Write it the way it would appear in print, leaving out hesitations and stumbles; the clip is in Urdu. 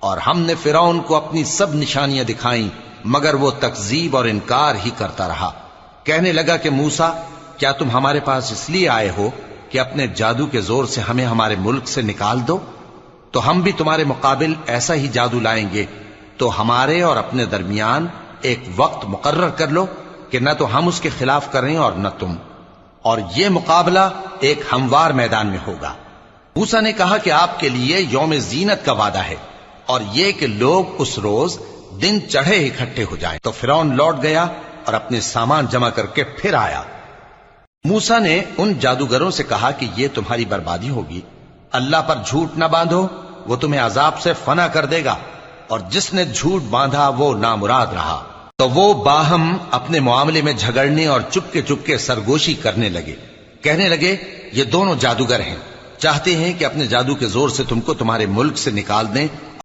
اور ہم نے فرعون کو اپنی سب نشانیاں دکھائیں مگر وہ تکذیب اور انکار ہی کرتا رہا۔ کہنے لگا کہ موسیٰ، کیا تم ہمارے پاس اس لیے آئے ہو کہ اپنے جادو کے زور سے ہمیں ہمارے ملک سے نکال دو؟ تو ہم بھی تمہارے مقابل ایسا ہی جادو لائیں گے، تو ہمارے اور اپنے درمیان ایک وقت مقرر کر لو کہ نہ تو ہم اس کے خلاف کریں اور نہ تم، اور یہ مقابلہ ایک ہموار میدان میں ہوگا۔ موسیٰ نے کہا کہ آپ کے لیے یوم زینت کا وعدہ ہے، اور یہ کہ لوگ اس روز دن چڑھے اکٹھے ہو جائیں۔ تو فرعون لوٹ گیا اور اپنے سامان جمع کر کے پھر آیا۔ موسیٰ نے ان جادوگروں سے کہا کہ یہ تمہاری بربادی ہوگی، اللہ پر جھوٹ نہ باندھو، وہ تمہیں عذاب سے فنا کر دے گا، اور جس نے جھوٹ باندھا وہ نامراد رہا۔ تو وہ باہم اپنے معاملے میں جھگڑنے اور چپکے سرگوشی کرنے لگے۔ کہنے لگے، یہ دونوں جادوگر ہیں، چاہتے ہیں کہ اپنے جادو کے زور سے تم کو تمہارے ملک سے نکال دیں